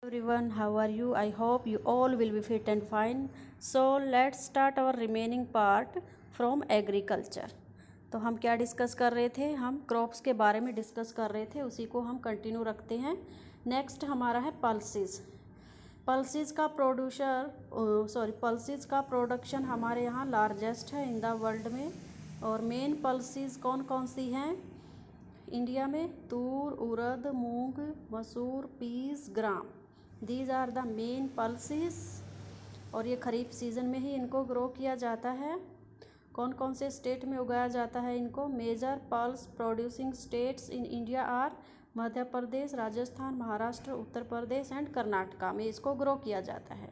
Everyone, how are you? I hope you all will be fit and fine. So let's start our remaining part from agriculture. तो हम क्या discuss कर रहे थे? हम crops के बारे में डिस्कस कर रहे थे, उसी को हम कंटिन्यू रखते हैं. नेक्स्ट हमारा है पल्सेस. पल्सेस का प्रोडक्शन हमारे यहाँ लार्जेस्ट है इन द वर्ल्ड में. और मेन पल्सेस कौन कौन सी हैं इंडिया में? तूर, उड़द, मूंग, मसूर, peas, gram. These are the main pulses. और ये खरीफ सीज़न में ही इनको ग्रो किया जाता है. कौन कौन से स्टेट में उगाया जाता है इनको? Major pulse producing states in India are Madhya Pradesh, Rajasthan, Maharashtra, Uttar Pradesh and Karnataka में इसको ग्रो किया जाता है.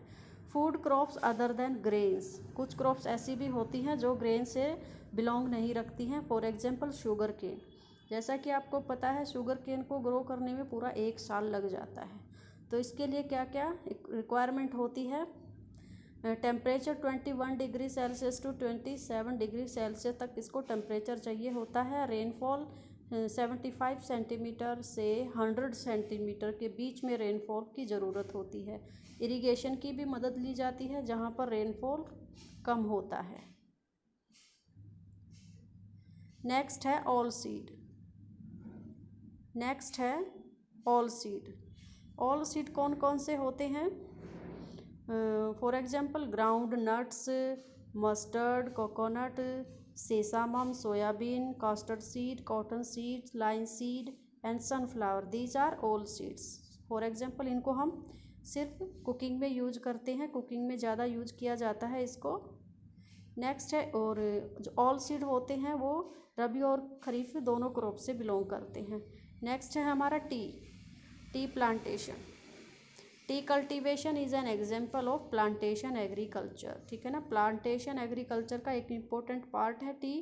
Food crops other than grains. कुछ क्रॉप्स ऐसी भी होती हैं जो ग्रेन से बिलोंग नहीं रखती हैं. For example sugar cane. जैसा कि आपको पता है शुगर केन को ग्रो करने में पूरा 1 साल लग जाता है. तो इसके लिए क्या क्या रिक्वायरमेंट होती है? Temperature 21 degree Celsius to 27 degree Celsius तक इसको टेम्परेचर चाहिए होता है. रेनफॉल 75 सेंटीमीटर से 100 सेंटीमीटर के बीच में रेनफॉल की ज़रूरत होती है. इरिगेशन की भी मदद ली जाती है जहाँ पर रेनफॉल कम होता है. नेक्स्ट है ऑल सीड. ऑल सीड कौन कौन से होते हैं? For example ground nuts, mustard, coconut, sesamum, soybean, castor seed, cotton seed, linseed and sunflower. These are all seeds. For example इनको हम सिर्फ कुकिंग में यूज करते हैं. कुकिंग में ज़्यादा यूज किया जाता है इसको. नेक्स्ट है, और जो ऑल सीड होते हैं वो रबी और खरीफ दोनों क्रॉप से बिलोंग करते हैं. नेक्स्ट है हमारा tea plantation. T cultivation is an example of plantation agriculture. ठीक है ना. प्लांटेशन एग्रीकल्चर का एक इम्पोर्टेंट पार्ट है T.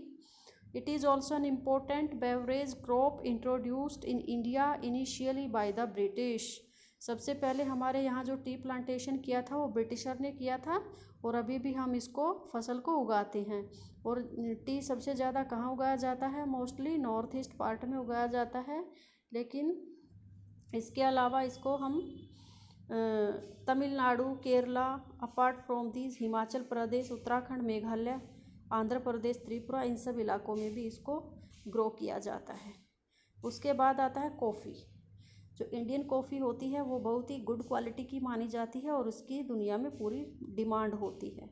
It is also an important beverage crop introduced in India initially by the British. सबसे पहले हमारे यहाँ जो टी प्लांटेशन किया था वो ब्रिटिशर ने किया था. और अभी भी हम इसको फसल को उगाते हैं. और टी सबसे ज़्यादा कहाँ उगाया जाता है? मोस्टली नॉर्थ ईस्ट पार्ट में उगाया जाता है. लेकिन इसके अलावा इसको हम Tamil Nadu, Kerala, apart from these Himachal Pradesh, Uttarakhand, Meghalaya, Andhra Pradesh, Tripura, इन सब इलाकों में भी इसको ग्रो किया जाता है. उसके बाद आता है कॉफ़ी. जो इंडियन कॉफ़ी होती है वो बहुत ही गुड क्वालिटी की मानी जाती है और उसकी दुनिया में पूरी डिमांड होती है.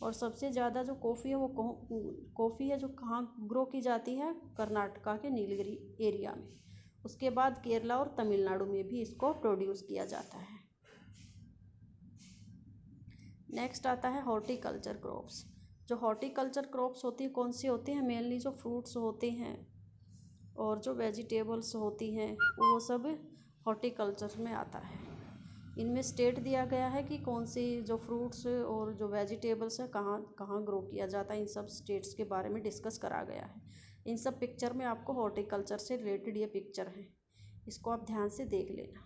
और सबसे ज़्यादा जो कॉफ़ी है वो कॉफ़ी है जो कहाँ ग्रो की जाती है? कर्नाटका के नीलगिरी एरिया में. उसके बाद केरला और तमिलनाडु में भी इसको प्रोड्यूस किया जाता है. नेक्स्ट आता है हॉर्टिकल्चर क्रॉप्स. जो हॉर्टिकल्चर क्रॉप्स होती हैं कौन सी होती हैं? मेनली जो फ्रूट्स होते हैं और जो वेजिटेबल्स होती हैं वो सब हॉर्टिकल्चर में आता है. इनमें स्टेट दिया गया है कि कौन सी जो फ्रूट्स और जो वेजिटेबल्स है कहाँ कहाँ ग्रो किया जाता है. इन सब स्टेट्स के बारे में डिस्कस करा गया है. इन सब पिक्चर में आपको हॉर्टिकल्चर से रिलेटेड ये पिक्चर है, इसको आप ध्यान से देख लेना.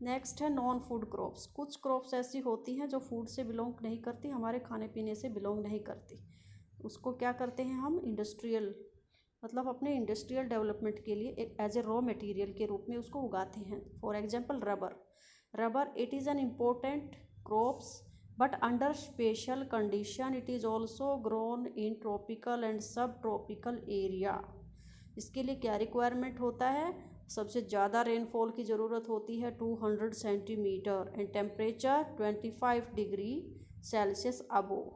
नेक्स्ट है नॉन फूड क्रॉप्स. कुछ क्रॉप्स ऐसी होती हैं जो फूड से बिलोंग नहीं करती, हमारे खाने पीने से बिलोंग नहीं करती. उसको क्या करते हैं हम? इंडस्ट्रियल मतलब अपने इंडस्ट्रियल डेवलपमेंट के लिए एक एज ए रॉ मटेरियल के रूप में उसको उगाते हैं. For example rubber it is an important crops but under special condition. It is also grown in tropical and सब ट्रॉपिकल एरिया. इसके लिए क्या रिक्वायरमेंट होता है? सबसे ज़्यादा रेनफॉल की ज़रूरत होती है 200 centimetre and temperature 25 degree Celsius above.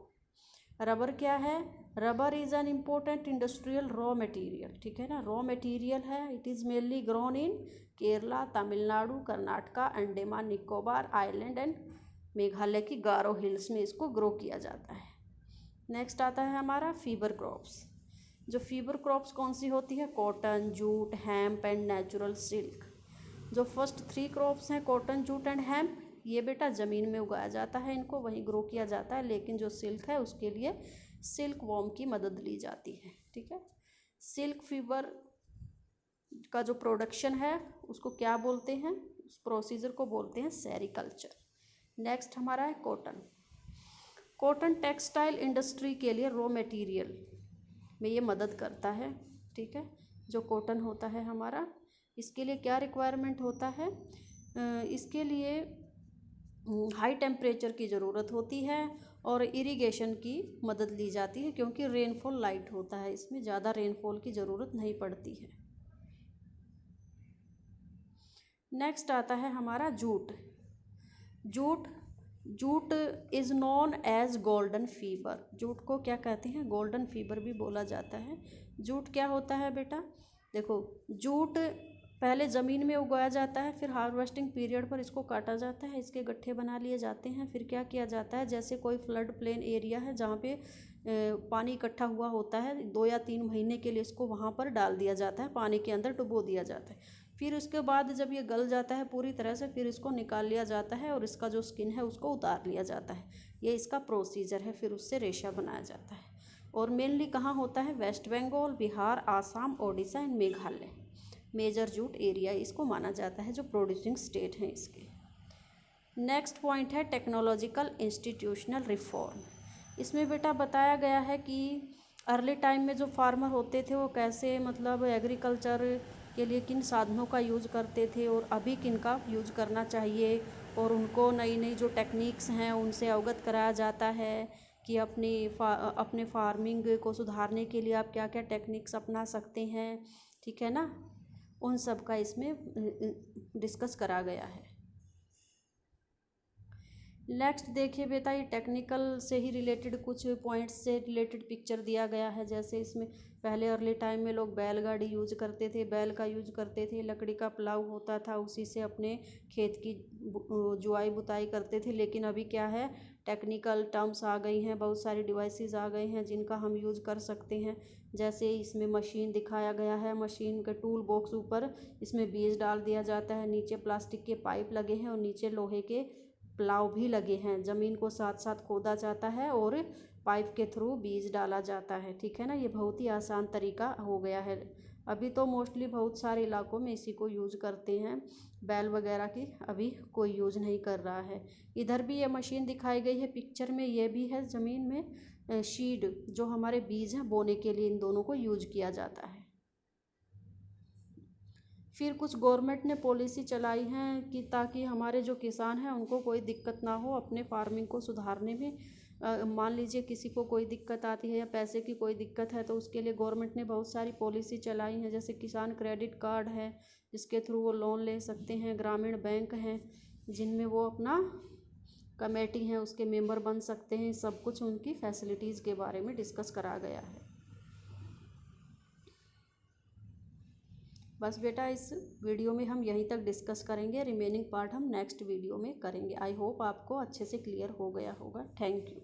Rubber क्या है? Rubber is an important industrial raw material. ठीक है ना. रॉ मटेरियल है. It is mainly grown in Kerala, Tamil Nadu, Karnataka, Andaman Nicobar island and Meghalaya की गारो हिल्स में इसको ग्रो किया जाता है. नेक्स्ट आता है हमारा फीबर क्रॉप्स. जो फीबर क्रॉप्स कौन सी होती है? Cotton, jute, hemp and natural silk. जो फर्स्ट 3 क्रॉप्स हैं कॉटन, जूट एंड हेम्प, ये बेटा ज़मीन में उगाया जाता है, इनको वहीं ग्रो किया जाता है. लेकिन जो सिल्क है उसके लिए सिल्क वॉर्म की मदद ली जाती है. ठीक है. सिल्क फीबर का जो प्रोडक्शन है उसको क्या बोलते हैं? उस प्रोसीजर को बोलते हैं सेरिकल्चर. नेक्स्ट हमारा है कॉटन टेक्सटाइल इंडस्ट्री के लिए रॉ मटेरियल में ये मदद करता है. ठीक है. जो कॉटन होता है हमारा, इसके लिए क्या रिक्वायरमेंट होता है? इसके लिए हाई टेम्परेचर की ज़रूरत होती है और इरिगेशन की मदद ली जाती है, क्योंकि रेनफॉल लाइट होता है, इसमें ज़्यादा रेनफॉल की ज़रूरत नहीं पड़ती है। नेक्स्ट आता है हमारा jute. Jute jute is known as golden fibre. Jute को क्या कहते हैं? गोल्डन फीवर भी बोला जाता है। जूट क्या होता है बेटा? देखो, जूट पहले ज़मीन में उगाया जाता है, फिर हार्वेस्टिंग पीरियड पर इसको काटा जाता है, इसके गट्ठे बना लिए जाते हैं। फिर क्या किया जाता है, जैसे कोई फ्लड प्लेन एरिया है जहाँ पे पानी इकट्ठा हुआ होता है, 2 या 3 महीने के लिए इसको वहाँ पर डाल दिया जाता है, पानी के अंदर डुबो दिया जाता है। फिर उसके बाद जब ये गल जाता है पूरी तरह से, फिर इसको निकाल लिया जाता है और इसका जो स्किन है उसको उतार लिया जाता है। ये इसका प्रोसीजर है। फिर उससे रेशा बनाया जाता है। और मेनली कहाँ होता है? West Bengal, Bihar, Assam, Odisha and Meghalaya major jute area इसको माना जाता है, जो प्रोड्यूसिंग स्टेट हैं इसके। नेक्स्ट पॉइंट है टेक्नोलॉजिकल इंस्टीट्यूशनल रिफॉर्म। इसमें बेटा बताया गया है कि अर्ली टाइम में जो फार्मर होते थे वो कैसे मतलब एग्रीकल्चर के लिए किन साधनों का यूज करते थे और अभी किन का यूज करना चाहिए, और उनको नई नई जो टेक्निक्स हैं उनसे अवगत कराया जाता है कि अपने फार्मिंग को सुधारने के लिए आप क्या क्या टेक्निक्स अपना सकते हैं, ठीक है ना। उन सब का इसमें डिस्कस करा गया है। नेक्स्ट देखिए बेटा, ये टेक्निकल से ही रिलेटेड कुछ पॉइंट्स से रिलेटेड पिक्चर दिया गया है। जैसे इसमें पहले अर्ली टाइम में लोग बैलगाड़ी यूज करते थे, बैल का यूज करते थे, लकड़ी का प्लाऊ होता था, उसी से अपने खेत की जुआई बुताई करते थे। लेकिन अभी क्या है, टेक्निकल टर्म्स आ गई हैं, बहुत सारी डिवाइसेस आ गए हैं जिनका हम यूज़ कर सकते हैं। जैसे इसमें मशीन दिखाया गया है, मशीन के टूल बॉक्स ऊपर इसमें बीज डाल दिया जाता है, नीचे प्लास्टिक के पाइप लगे हैं और नीचे लोहे के प्लाव भी लगे हैं। ज़मीन को साथ साथ खोदा जाता है और पाइप के थ्रू बीज डाला जाता है, ठीक है ना। ये बहुत ही आसान तरीका हो गया है। अभी तो मोस्टली बहुत सारे इलाकों में इसी को यूज करते हैं, बैल वगैरह की अभी कोई यूज नहीं कर रहा है। इधर भी ये मशीन दिखाई गई है पिक्चर में, ये भी है ज़मीन में सीड, जो हमारे बीज हैं बोने के लिए इन दोनों को यूज किया जाता है। फिर कुछ गवर्नमेंट ने पॉलिसी चलाई हैं कि ताकि हमारे जो किसान हैं उनको कोई दिक्कत ना हो अपने फार्मिंग को सुधारने में। मान लीजिए किसी को कोई दिक्कत आती है या पैसे की कोई दिक्कत है, तो उसके लिए गवर्नमेंट ने बहुत सारी पॉलिसी चलाई हैं। जैसे किसान क्रेडिट कार्ड है जिसके थ्रू वो लोन ले सकते हैं, ग्रामीण बैंक हैं जिनमें वो अपना कमेटी है उसके मेंबर बन सकते हैं। सब कुछ उनकी फैसिलिटीज़ के बारे में डिस्कस करा गया है। बस बेटा, इस वीडियो में हम यहीं तक डिस्कस करेंगे, रिमेनिंग पार्ट हम नेक्स्ट वीडियो में करेंगे। आई होप आपको अच्छे से क्लियर हो गया होगा। Thank you.